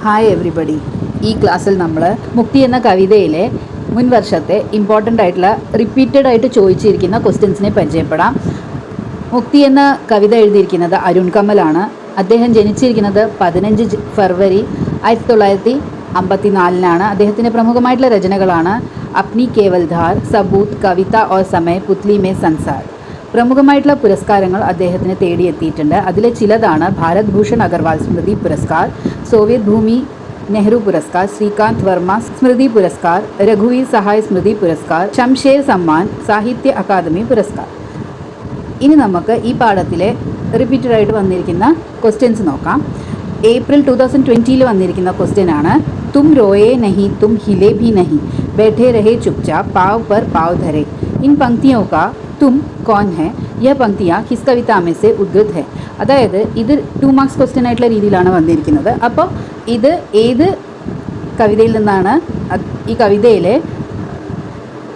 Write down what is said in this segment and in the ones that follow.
Hi everybody. ഈ ക്ലാസ്സിൽ നമ്മൾ മുക്തി എന്ന കവിതയിലെ മുൻ വർഷത്തെ ഇമ്പോർട്ടൻ്റ് ആയിട്ടുള്ള റിപ്പീറ്റഡ് ആയിട്ട് ചോദിച്ചിരിക്കുന്ന ക്വസ്റ്റ്യൻസിനെ പരിചയപ്പെടാം. മുക്തി എന്ന കവിത എഴുതിയിരിക്കുന്നത് അരുൺ കമലാണ്. അദ്ദേഹം ജനിച്ചിരിക്കുന്നത് 15 ഫെബ്രുവരി 1954 അദ്ദേഹത്തിൻ്റെ പ്രമുഖമായിട്ടുള്ള രചനകളാണ് അപ്നി കേവൽധാർ, സബൂത്ത്, കവിത ഓർ സമയ, പുത്ലി മേ സൻസാർ. പ്രമുഖമായിട്ടുള്ള പുരസ്കാരങ്ങൾ അദ്ദേഹത്തിന് തേടിയെത്തിയിട്ടുണ്ട്. അതിലെ ചിലതാണ് ഭാരത് ഭൂഷൺ അഗർവാൾ സ്മൃതി പുരസ്കാർ, സോവിയറ്റ് ഭൂമി നെഹ്റു പുരസ്കാർ, ശ്രീകാന്ത് വർമ്മ സ്മൃതി പുരസ്കാർ, രഘുവീർ സഹായ് സ്മൃതി പുരസ്കാർ, ശംഷേർ സമ്മാൻ, സാഹിത്യ അക്കാദമി പുരസ്കാർ. ഇനി നമുക്ക് ഈ പാഠത്തിലെ റിപ്പീറ്റഡ് ആയിട്ട് വന്നിരിക്കുന്ന ക്വസ്റ്റ്യൻസ് നോക്കാം. ഏപ്രിൽ 2020 വന്നിരിക്കുന്ന ക്വസ്റ്റ്യൻ ആണ്, തും रोए नहीं तुम हिले भी नहीं बैठे रहे चुपचाप पाव पर पाव धरे इन पंक्तियों का तुम कौन है यह पंक्तियाँ किस कविता में से उद्धृत है. അതായത് ഇത് 2 മാർക്സ് ക്വസ്റ്റ്യൻ ആയിട്ടുള്ള രീതിയിലാണ് വന്നിരിക്കുന്നത്. അപ്പോൾ ഇത് ഏത് കവിതയിൽ നിന്നാണ്, ഈ കവിതയിലെ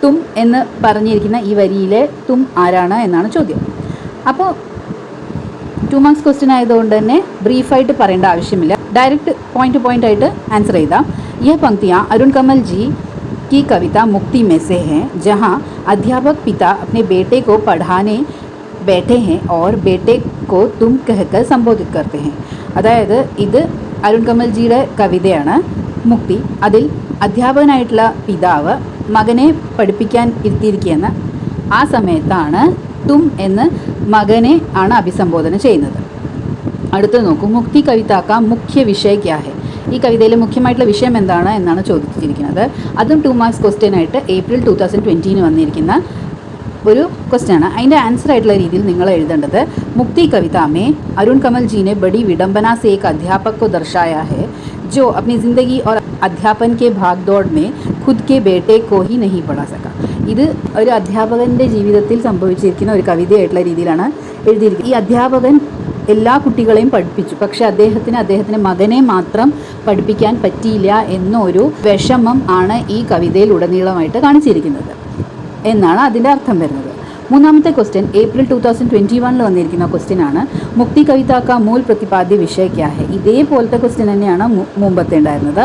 തും എന്ന് പറഞ്ഞിരിക്കുന്ന ഈ വരിയിലെ തും ആരാണ് എന്നാണ് ചോദ്യം. അപ്പോൾ 2 മാർക്സ് ക്വസ്റ്റ്യൻ ആയതുകൊണ്ട് തന്നെ ബ്രീഫായിട്ട് പറയേണ്ട ആവശ്യമില്ല, डायरेक्ट पॉइंट टू पॉइंट आइट आंसर है. यह पंक्तियाँ अरुण कमल जी की कविता मुक्ति में से हैं, जहाँ अध्यापक पिता अपने बेटे को पढ़ाने बैठे हैं और बेटे को तुम कहकर संबोधित करते हैं. അതായത് ഇത് അരുൺ കമൽ ജിയുടെ കവിതയാണ് മുക്തി. അതിൽ അധ്യാപകനായിട്ടുള്ള പിതാവ് മകനെ പഠിപ്പിക്കാൻ ഇരുത്തിയിരിക്കുകയെന്ന് ആ സമയത്താണ് തും എന്ന് മകനെ ആണ് അഭിസംബോധന ചെയ്യുന്നത്. അടുത്ത് നോക്കൂ, മുക്തി കവിത കാ മുഖ്യ വിഷയ ക്യാ ഹെ. ഈ കവിതയിലെ മുഖ്യമായിട്ടുള്ള വിഷയം എന്താണ് എന്നാണ് ചോദിച്ചിരിക്കുന്നത്. അതും 2 മാർക്സ് ക്വസ്റ്റ്യൻ ആയിട്ട് ഏപ്രിൽ 2020 വന്നിരിക്കുന്ന ഒരു ക്വസ്റ്റ്യൻ ആണ്. അതിൻ്റെ ആൻസർ ആയിട്ടുള്ള രീതിയിൽ നിങ്ങൾ എഴുതേണ്ടത്, മുക്തി കവിത മേ अरुण कमल जी ने बड़ी विडंबना से एक अध्यापक को दर्शाया है जो अपनी ज़िंदगी और अध्यापन के भागदौड़ में खुद के बेटे को ही नहीं पढ़ा सका. ഇത് ഒരു അധ്യാപകൻ്റെ ജീവിതത്തിൽ സംഭവിച്ചിരിക്കുന്ന ഒരു കവിതയായിട്ടുള്ള രീതിയിലാണ് എഴുതിയിരിക്കുന്നത്. ഈ അധ്യാപകൻ എല്ലാ കുട്ടികളെയും പഠിപ്പിച്ചു, പക്ഷേ അദ്ദേഹത്തിൻ്റെ മകനെ മാത്രം പഠിപ്പിക്കാൻ പറ്റിയില്ല എന്നൊരു വിഷമം ആണ് ഈ കവിതയിൽ ഉടനീളമായിട്ട് കാണിച്ചിരിക്കുന്നത് എന്നാണ് അതിൻ്റെ അർത്ഥം വരുന്നത്. മൂന്നാമത്തെ ക്വസ്റ്റ്യൻ ഏപ്രിൽ 2021 വന്നിരിക്കുന്ന ക്വസ്റ്റ്യൻ ആണ്, മുക്തി കവിത കാ മൂൽ പ്രതിപാദ്യ വിഷയ ക്യാ ഹെ. ഇതേപോലത്തെ ക്വസ്റ്റ്യൻ തന്നെയാണ് മുമ്പത്തെ ഉണ്ടായിരുന്നത്.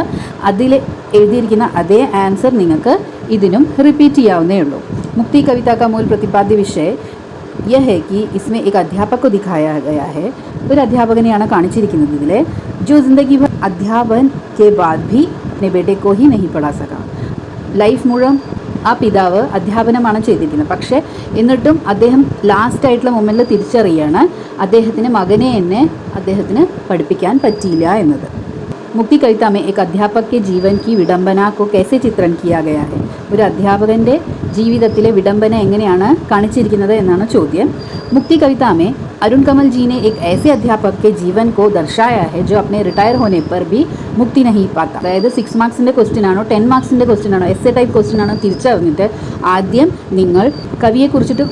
അതിൽ എഴുതിയിരിക്കുന്ന അതേ ആൻസർ നിങ്ങൾക്ക് ഇതിനും റിപ്പീറ്റ് ചെയ്യാവുന്നേ ഉള്ളൂ. മുക്തി കവിത കാ മൂൽ പ്രതിപാദ്യ വിഷയ यह है कि इसमें एक अध्यापक को दिखाया गया है. ഒരു അധ്യാപകനെയാണ് കാണിച്ചിരിക്കുന്നത് ഇതിൽ, जो जिंदगी भर अध्यापन के बाद भी अपने बेटे को ही नहीं पढ़ा सका. ലൈഫ് മുഴുവൻ ആ പിതാവ് അധ്യാപനമാണ് ചെയ്തിരിക്കുന്നത്, പക്ഷേ എന്നിട്ടും അദ്ദേഹം ലാസ്റ്റ് ആയിട്ടുള്ള മൊമെൻറ്റിൽ തിരിച്ചറിയാണ് അദ്ദേഹത്തിന് മകനെ എന്നെ അദ്ദേഹത്തിന് പഠിപ്പിക്കാൻ പറ്റിയില്ല എന്നത്. മുക്തി കവിത में एक अध्यापक के जीवन की विडंबना को कैसे चित्रण किया गया है. ഒരു അധ്യാപകൻ്റെ ജീവിതത്തിലെ വിഡംബന എങ്ങനെയാണ് കാണിച്ചിരിക്കുന്നത് എന്നാണ് ചോദ്യം. मुक्ति कविता में अरुण कमल जी ने एक ऐसे अध्यापक के जीवन को दर्शाया है जो अपने रिटायर होने पर भी मुक्ति नहीं पाता. അതായത് 6 മാർക്സിൻ്റെ ക്വസ്റ്റ്യൻ ആണോ 10 മാർക്സിൻ്റെ ക്വസ്റ്റ്യൻ ആണോ എസ്സേ ടൈപ്പ് ക്വസ്റ്റ്യൻ ആണോ തിരിച്ചറിഞ്ഞിട്ട് ആദ്യം നിങ്ങൾ കവിയെക്കുറിച്ചിട്ട്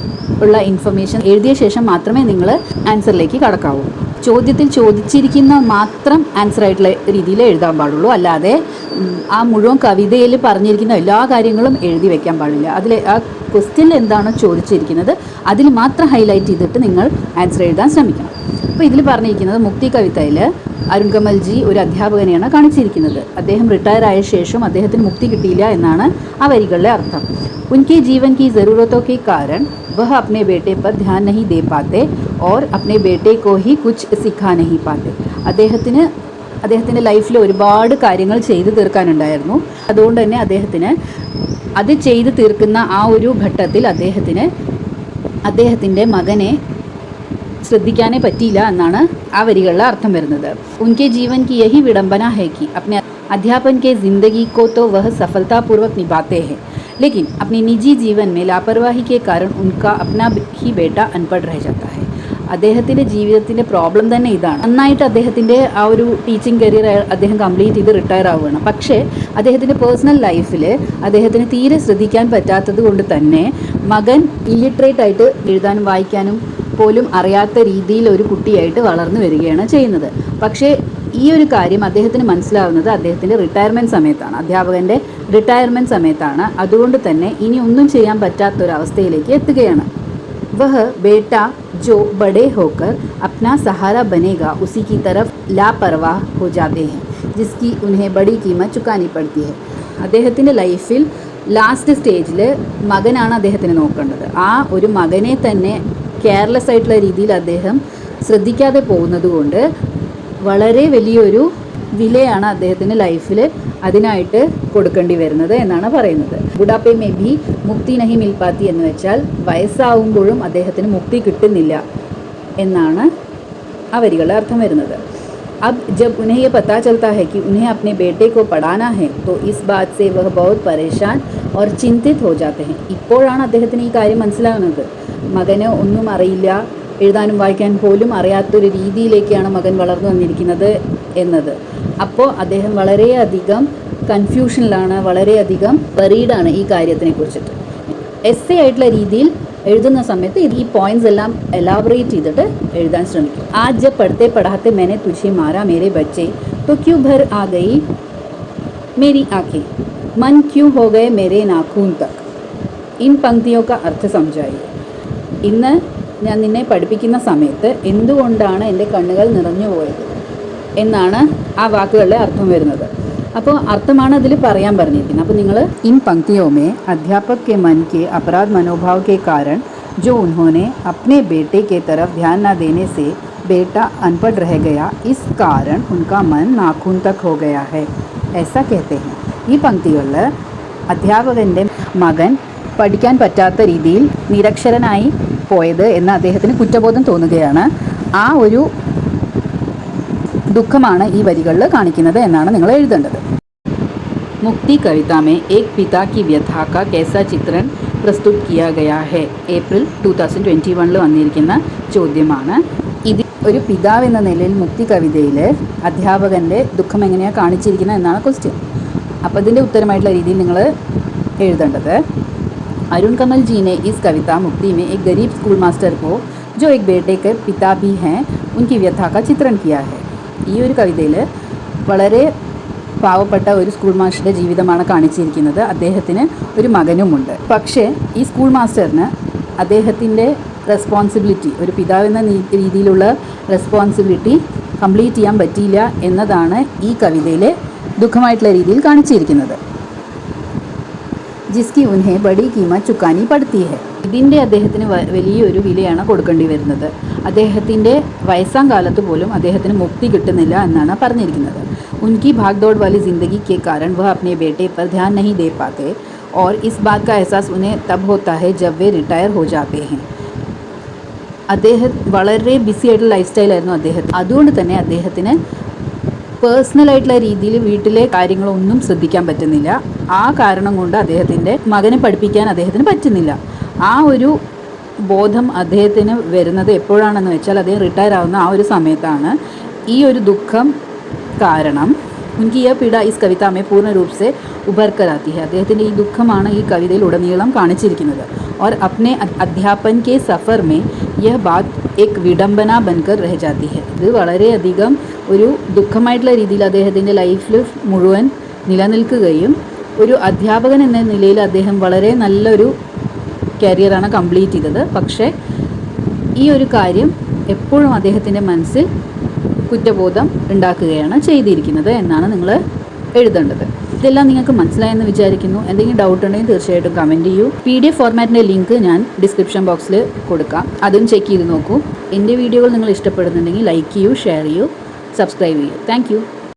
ഉള്ള ഇൻഫർമേഷൻ എഴുതിയ ശേഷം മാത്രമേ നിങ്ങൾ ആൻസറിലേക്ക് കടക്കാവൂ. ചോദ്യത്തിൽ ചോദിച്ചിരിക്കുന്ന മാത്രം ആൻസർ ആയിട്ടുള്ള രീതിയിൽ എഴുതാൻ പാടുള്ളൂ, അല്ലാതെ ആ മുഴുവൻ കവിതയിൽ പറഞ്ഞിരിക്കുന്ന എല്ലാ കാര്യങ്ങളും എഴുതി വെക്കാൻ പാടില്ല. അതിൽ ആ ക്വസ്റ്റ്യനിൽ എന്താണോ ചോദിച്ചിരിക്കുന്നത് അതിൽ മാത്രം ഹൈലൈറ്റ് ചെയ്തിട്ട് നിങ്ങൾ ആൻസർ എഴുതാൻ ശ്രമിക്കണം. അപ്പോൾ ഇതിൽ പറഞ്ഞിരിക്കുന്നത് മുക്തി കവിതയിൽ അരുൺ കമൽ ജി ഒരു അധ്യാപകനെയാണ് കാണിച്ചിരിക്കുന്നത്. അദ്ദേഹം റിട്ടയർ ആയ ശേഷം അദ്ദേഹത്തിന് മുക്തി കിട്ടിയില്ല എന്നാണ് ആ വരികളുടെ അർത്ഥം. उनके जीवन की ज़रूरतों के कारण वह अपने बेटे पर ध्यान नहीं दे पाते और अपने बेटे को ही कुछ सिखा नहीं पाते. അദ്ദേഹത്തിൻ്റെ ലൈഫിൽ ഒരുപാട് കാര്യങ്ങൾ ചെയ്തു തീർക്കാനുണ്ടായിരുന്നു. അതുകൊണ്ട് തന്നെ അദ്ദേഹത്തിന് അത് ചെയ്തു തീർക്കുന്ന ആ ഒരു ഘട്ടത്തിൽ അദ്ദേഹത്തിൻ്റെ മകനെ ശ്രദ്ധിക്കാനേ പറ്റിയില്ല എന്നാണ് ആ വരികളുടെ അർത്ഥം വരുന്നത്. ഉൻകെ ജീവൻ की यही विडंबना है कि अपने अध्यापन के ज़िंदगी को तो वह सफलतापूर्वक निभाते हैं, लेकिन अपने निजी जीवन में लापरवाही के कारण उनका अपना ही बेटा अनपढ़ रह जाता है. അദ്ദേഹത്തിൻ്റെ ജീവിതത്തിൻ്റെ പ്രോബ്ലം തന്നെ ഇതാണ്. നന്നായിട്ട് അദ്ദേഹത്തിൻ്റെ ആ ഒരു ടീച്ചിങ് കരിയർ അദ്ദേഹം കംപ്ലീറ്റ് ചെയ്ത് റിട്ടയർ ആവുകയാണ്, പക്ഷേ അദ്ദേഹത്തിൻ്റെ പേഴ്സണൽ ലൈഫിൽ അദ്ദേഹത്തിന് തീരെ ശ്രദ്ധിക്കാൻ പറ്റാത്തത് കൊണ്ട് തന്നെ മകൻ ഇല്ലിറ്ററേറ്റ് ആയിട്ട് എഴുതാനും വായിക്കാനും പോലും അറിയാത്ത രീതിയിൽ ഒരു കുട്ടിയായിട്ട് വളർന്നു വരികയാണ് ചെയ്യുന്നത്. പക്ഷേ ഈ ഒരു കാര്യം അദ്ദേഹത്തിന് മനസ്സിലാവുന്നത് അദ്ദേഹത്തിൻ്റെ റിട്ടയർമെൻറ്റ് സമയത്താണ്, അധ്യാപകൻ്റെ റിട്ടയർമെൻറ്റ് സമയത്താണ്. അതുകൊണ്ട് തന്നെ ഇനി ഒന്നും ചെയ്യാൻ പറ്റാത്തൊരവസ്ഥയിലേക്ക് എത്തുകയാണ്. वह बेटा जो बड़े होकर अपना सहारा बनेगा उसी की तरफ लापरवाह हो जाते हैं. जिसकी उन्हें बड़ी कीमत चुकानी पड़ती है. അദ്ദേഹത്തിൻ്റെ ലൈഫിൽ ലാസ്റ്റ് സ്റ്റേജിൽ മകനാണ് അദ്ദേഹത്തിന് നോക്കേണ്ടത്. ആ ഒരു മകനെ തന്നെ കെയർലെസ് ആയിട്ടുള്ള രീതിയിൽ അദ്ദേഹം ശ്രദ്ധിക്കാതെ പോകുന്നത് കൊണ്ട് വളരെ വലിയൊരു വിലയാണ് അദ്ദേഹത്തിൻ്റെ ലൈഫിൽ അതിനായിട്ട് കൊടുക്കേണ്ടി വരുന്നത് എന്നാണ് പറയുന്നത്. ബുഡാപ്പെ മേ ഭി മുക്തി നഹി മിൽ പാത്തി എന്ന് വെച്ചാൽ വയസ്സാവുമ്പോഴും അദ്ദേഹത്തിന് മുക്തി കിട്ടുന്നില്ല എന്നാണ് ആ വരികളുടെ അർത്ഥം വരുന്നത്. अब जब उन्हें ये पता चलता है कि उन्हें अपने बेटे को पढ़ाना है तो इस बात से वह बहुत परेशान और चिंतित हो जाते हैं. ഇപ്പോഴാണ് അദ്ദേഹത്തിന് ഈ കാര്യം മനസ്സിലാകുന്നത്. മകന് ഒന്നും അറിയില്ല, എഴുതാനും വായിക്കാൻ പോലും അറിയാത്തൊരു രീതിയിലേക്കാണ് മകൻ വളർന്നു വന്നിരിക്കുന്നത് എന്നത്. അപ്പോൾ അദ്ദേഹം വളരെയധികം കൺഫ്യൂഷനിലാണ്, വളരെയധികം വറീഡാണ് ഈ കാര്യത്തിനെ കുറിച്ചിട്ട്. എസ്സേ ആയിട്ടുള്ള രീതിയിൽ എഴുതുന്ന സമയത്ത് ഈ പോയിന്റ്സ് എല്ലാം എലാബറേറ്റ് ചെയ്തിട്ട് എഴുതാൻ ശ്രമിക്കും. ആജ് ജബ് പഠത്തെ പഠാത്തെ मैंने तुझे मारा मेरे बच्चे तो क्यों भर आ गई मेरी आंखें मन क्यों हो गए मेरे नाखून तक इन पंक्तियों का अर्थ समझाइए. ഇന്ന് ഞാൻ നിന്നെ പഠിപ്പിക്കുന്ന സമയത്ത് എന്തുകൊണ്ടാണ് എൻ്റെ കണ്ണുകൾ നിറഞ്ഞു പോയത് എന്നാണ് ആ വാക്കുകളുടെ അർത്ഥം വരുന്നത്. അപ്പോൾ അർത്ഥമാണ് അതിൽ പറയാൻ പറഞ്ഞിരിക്കുന്നത്. അപ്പോൾ നിങ്ങൾ इन पंक्तियों में अध्यापक के मन के अपराध मनोभाव के कारण जो उन्होंने अपने बेटे के तरफ ध्यान न देने से बेटा अनपढ़ रह गया, इस कारण उनका मन नाखून तक हो गया है ऐसा कहते हैं. ഈ പങ്ക്തികളിൽ അധ്യാപകൻ്റെ മകൻ പഠിക്കാൻ പറ്റാത്ത രീതിയിൽ നിരക്ഷരനായി പോയത് എന്ന് അദ്ദേഹത്തിന് കുറ്റബോധം തോന്നുകയാണ്. ആ ഒരു ദുഃഖമാണ് ഈ വരികളിൽ കാണിക്കുന്നത് എന്നാണ് നിങ്ങൾ എഴുതേണ്ടത്. मुक्ति कविता में एक पिता की व्यथा का कैसा चित्रण प्रस्तुत किया गया है ഏപ്രിൽ 2021 വന്നിരിക്കുന്ന ചോദ്യമാണ്. ഇത് ഒരു പിതാവ് എന്ന നിലയിൽ മുക്തി കവിതയിൽ അധ്യാപകൻ്റെ ദുഃഖം എങ്ങനെയാണ് കാണിച്ചിരിക്കുന്നത് എന്നാണ് ക്വസ്റ്റ്യൻ. അപ്പോൾ ഇതിൻ്റെ ഉത്തരമായിട്ടുള്ള രീതിയിൽ നിങ്ങൾ എഴുതേണ്ടത് अरुण कमल जी ने इस कविता मुक्ति में एक गरीब स्कूल मास्टर को जो एक बेटे के पिता भी हैं उनकी व्यथा का चित्रण किया है. ഈ ഒരു കവിതയിൽ വളരെ പാവപ്പെട്ട ഒരു സ്കൂൾ മാസ്റ്ററുടെ ജീവിതമാണ് കാണിച്ചിരിക്കുന്നത്. അദ്ദേഹത്തിന് ഒരു മകനുമുണ്ട്. പക്ഷേ ഈ സ്കൂൾ മാസ്റ്ററിന് അദ്ദേഹത്തിൻ്റെ റെസ്പോൺസിബിലിറ്റി, ഒരു പിതാവെന്ന രീതിയിലുള്ള റെസ്പോൺസിബിലിറ്റി കംപ്ലീറ്റ് ചെയ്യാൻ പറ്റിയില്ല എന്നതാണ് ഈ കവിതയിലെ ദുഃഖമായിട്ടുള്ള രീതിയിൽ കാണിച്ചിരിക്കുന്നത്. ജിസ്കി ഉൻഹെ ബഡി കീമത്ത് ചുക്കാനി പടുത്തി ഹെ. ഇതിൻ്റെ അദ്ദേഹത്തിന് വലിയൊരു വിലയാണ് കൊടുക്കേണ്ടി വരുന്നത്. അദ്ദേഹത്തിൻ്റെ വയസ്സാം കാലത്ത് പോലും അദ്ദേഹത്തിന് മുക്തി കിട്ടുന്നില്ല എന്നാണ് പറഞ്ഞിരിക്കുന്നത്. उनकी भागदौड़ वाली ज़िंदगी के कारण वह अपने बेटे पर ध्यान नहीं दे पाते और इस बात का एहसास उन्हें तब होता है जब वे रिटायर हो जाते हैं. അദ്ദേഹം വളരെ ബിസി ആയിട്ടുള്ള ലൈഫ് സ്റ്റൈലായിരുന്നു അദ്ദേഹത്തിന്. അതുകൊണ്ട് തന്നെ അദ്ദേഹത്തിന് പേഴ്സണലായിട്ടുള്ള രീതിയിൽ വീട്ടിലെ കാര്യങ്ങളൊന്നും ശ്രദ്ധിക്കാൻ പറ്റുന്നില്ല. ആ കാരണം കൊണ്ട് അദ്ദേഹത്തിൻ്റെ മകനെ പഠിപ്പിക്കാൻ അദ്ദേഹത്തിന് പറ്റുന്നില്ല. ആ ഒരു ബോധം അദ്ദേഹത്തിന് വരുന്നത് എപ്പോഴാണെന്ന് വെച്ചാൽ അദ്ദേഹം റിട്ടയർ ആവുന്ന ആ ഒരു സമയത്താണ്. ഈ ഒരു ദുഃഖം കാരണം ഉൻകി യ പീഡ ഇസ് കവിത മേ പൂർണ്ണ രൂപ സെ ഉഭർ കർ ആത്തി ഹെ. അദ്ദേഹത്തിൻ്റെ ഈ ദുഃഖമാണ് ഈ കവിതയിൽ ഉടനീളം കാണിച്ചിരിക്കുന്നത്. और अपने अध्यापन के सफ़र में यह बात एक विडंबना बनकर रह जाती है. ഇത് വളരെയധികം ഒരു ദുഃഖമായിട്ടുള്ള രീതിയിൽ അദ്ദേഹത്തിൻ്റെ ലൈഫിൽ മുഴുവൻ നിലനിൽക്കുകയും ഒരു അധ്യാപകൻ എന്ന നിലയിൽ അദ്ദേഹം വളരെ നല്ലൊരു കരിയറാണ് കംപ്ലീറ്റ് ചെയ്തത്. പക്ഷേ ഈ ഒരു കാര്യം എപ്പോഴും അദ്ദേഹത്തിൻ്റെ മനസ്സിൽ കുറ്റബോധം ഉണ്ടാക്കുകയാണ് ചെയ്തിരിക്കുന്നത് എന്നാണ് നിങ്ങൾ എഴുതേണ്ടത്. ഇതെല്ലാം നിങ്ങൾക്ക് മനസ്സിലായെന്ന് വിചാരിക്കുന്നു. എന്തെങ്കിലും ഡൗട്ട് ഉണ്ടെങ്കിൽ തീർച്ചയായിട്ടും കമൻറ്റ് ചെയ്യൂ. PDF ഫോർമാറ്റിൻ്റെ ലിങ്ക് ഞാൻ ഡിസ്ക്രിപ്ഷൻ ബോക്സിൽ കൊടുക്കാം, അതും ചെക്ക് ചെയ്ത് നോക്കൂ. എൻ്റെ വീഡിയോകൾ നിങ്ങൾ ഇഷ്ടപ്പെടുന്നുണ്ടെങ്കിൽ ലൈക്ക് ചെയ്യൂ, ഷെയർ ചെയ്യൂ, സബ്സ്ക്രൈബ് ചെയ്യൂ. താങ്ക്